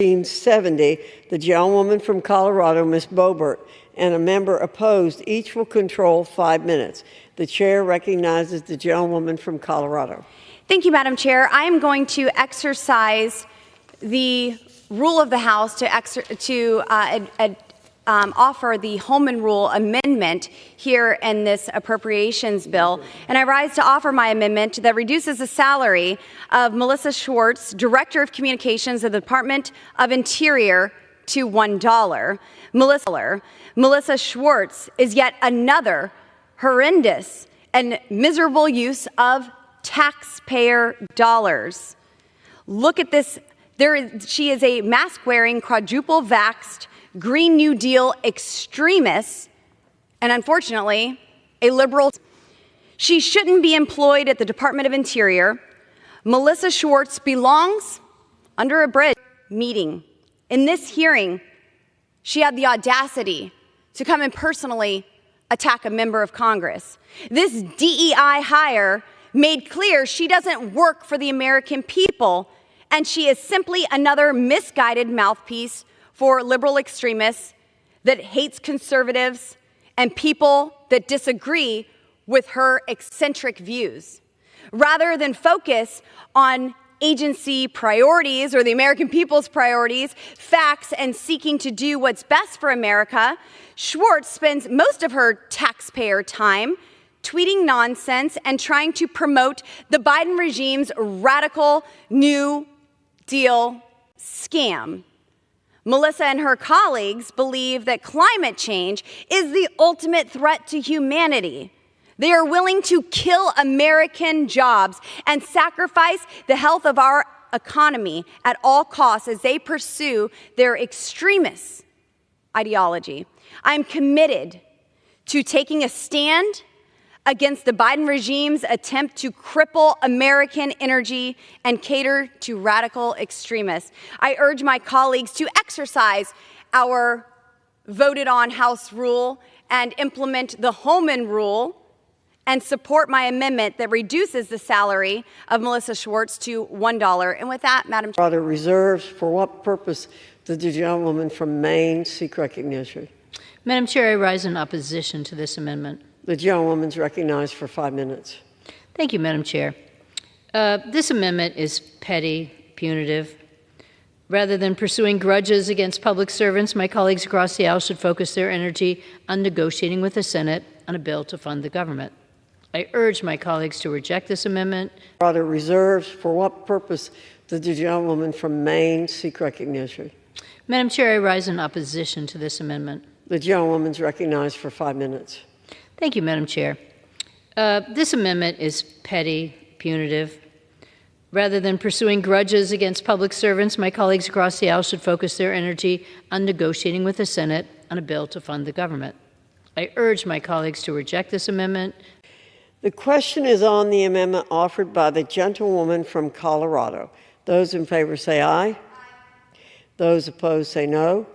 1970, the gentlewoman from Colorado, Ms. Boebert, and a member opposed. Each will control 5 minutes. The chair recognizes the gentlewoman from Colorado. Thank you, Madam Chair. I am going to exercise the rule of the House to offer the Holman Rule amendment here in this appropriations bill. And I rise to offer my amendment that reduces the salary of Melissa Schwartz, Director of Communications of the Department of Interior, to $1. Melissa Schwartz is yet another horrendous and miserable use of taxpayer dollars. Look at this. She is a mask-wearing, quadruple-vaxxed, Green New Deal extremist, and unfortunately, a liberal. She shouldn't be employed at the Department of Interior. Melissa Schwartz belongs under a bridge meeting. In this hearing, she had the audacity to come and personally attack a member of Congress. This DEI hire made clear she doesn't work for the American people, and she is simply another misguided mouthpiece for liberal extremists that hates conservatives and people that disagree with her eccentric views. Rather than focus on agency priorities or the American people's priorities, facts, and seeking to do what's best for America, Schwartz spends most of her taxpayer time tweeting nonsense and trying to promote the Biden regime's radical New Deal scam. Melissa and her colleagues believe that climate change is the ultimate threat to humanity. They are willing to kill American jobs and sacrifice the health of our economy at all costs as they pursue their extremist ideology. I'm committed to taking a stand against the Biden regime's attempt to cripple American energy and cater to radical extremists. I urge my colleagues to exercise our voted on House rule and implement the Holman Rule and support my amendment that reduces the salary of Melissa Schwartz to $1. And with that, Madam Chair. Are reserves. For what purpose did the gentlewoman from Maine seek recognition? Madam Chair, I rise in opposition to this amendment. The gentlewoman is recognized for 5 minutes. Thank you, Madam Chair. This amendment is petty, punitive. Rather than pursuing grudges against public servants, my colleagues across the aisle should focus their energy on negotiating with the Senate on a bill to fund the government. I urge my colleagues to reject this amendment. Are there reserves? For what purpose did the gentlewoman from Maine seek recognition? Madam Chair, I rise in opposition to this amendment. The gentlewoman is recognized for 5 minutes. Thank you, Madam Chair. This amendment is petty, punitive. Rather than pursuing grudges against public servants, my colleagues across the aisle should focus their energy on negotiating with the Senate on a bill to fund the government. I urge my colleagues to reject this amendment. The question is on the amendment offered by the gentlewoman from Colorado. Those in favor say aye. Those opposed say no.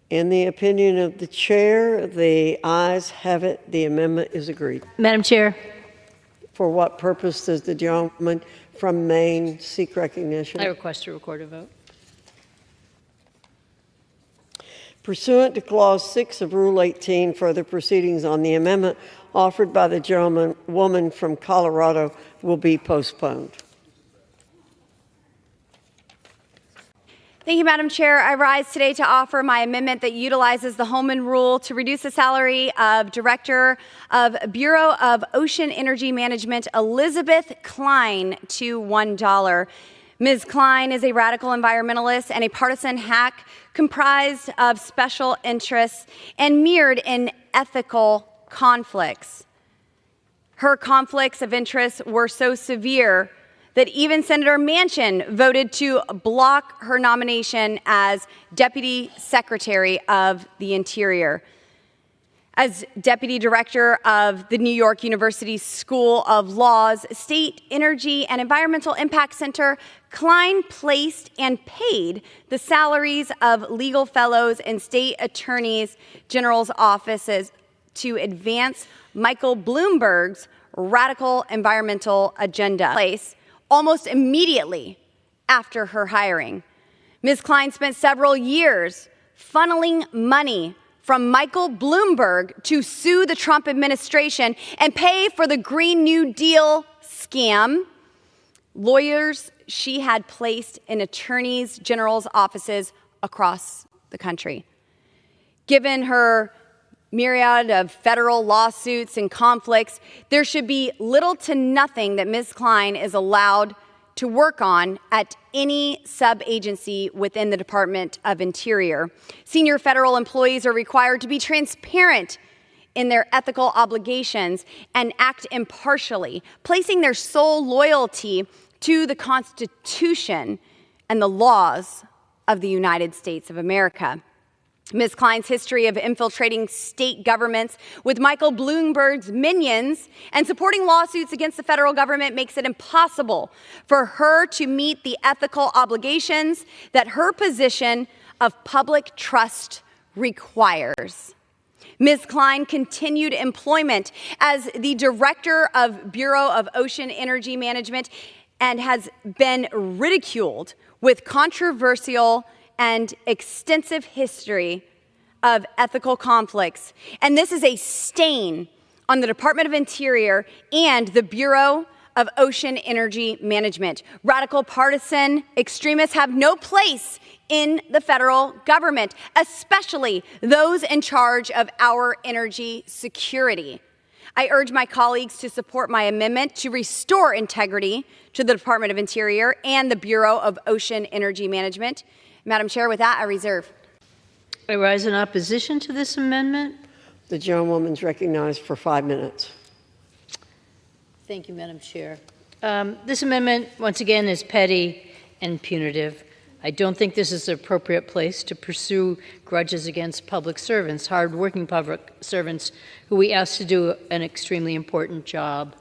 In the opinion of the chair, the ayes have it. The amendment is agreed. Madam Chair. For what purpose does the gentleman from Maine seek recognition? I request to record a vote. Pursuant to Clause 6 of Rule 18, further proceedings on the amendment offered by the gentlewoman from Colorado will be postponed. Thank you, Madam Chair. I rise today to offer my amendment that utilizes the Holman Rule to reduce the salary of Director of Bureau of Ocean Energy Management, Elizabeth Klein, to $1. Ms. Klein is a radical environmentalist and a partisan hack comprised of special interests and mirrored in ethical conflicts. Her conflicts of interest were so severe that even Senator Manchin voted to block her nomination as Deputy Secretary of the Interior. As Deputy Director of the New York University School of Law's State Energy and Environmental Impact Center, Klein placed and paid the salaries of legal fellows and state attorneys general's offices to advance Michael Bloomberg's radical environmental agenda. Almost immediately after her hiring. Ms. Klein spent several years funneling money from Michael Bloomberg to sue the Trump administration and pay for the Green New Deal scam. Lawyers she had placed in attorneys general's offices across the country. Given her myriad of federal lawsuits and conflicts, there should be little to nothing that Ms. Klein is allowed to work on at any sub-agency within the Department of Interior. Senior federal employees are required to be transparent in their ethical obligations and act impartially, placing their sole loyalty to the Constitution and the laws of the United States of America. Ms. Klein's history of infiltrating state governments with Michael Bloomberg's minions and supporting lawsuits against the federal government makes it impossible for her to meet the ethical obligations that her position of public trust requires. Ms. Klein continued employment as the director of Bureau of Ocean Energy Management and has been ridiculed with controversial and extensive history of ethical conflicts. And this is a stain on the Department of Interior and the Bureau of Ocean Energy Management. Radical partisan extremists have no place in the federal government, especially those in charge of our energy security. I urge my colleagues to support my amendment to restore integrity to the Department of Interior and the Bureau of Ocean Energy Management. Madam Chair, with that, I reserve. I rise in opposition to this amendment. The gentlewoman's recognized for 5 minutes. Thank you, Madam Chair. This amendment, once again, is petty and punitive. I don't think this is the appropriate place to pursue grudges against public servants, hard-working public servants who we ask to do an extremely important job.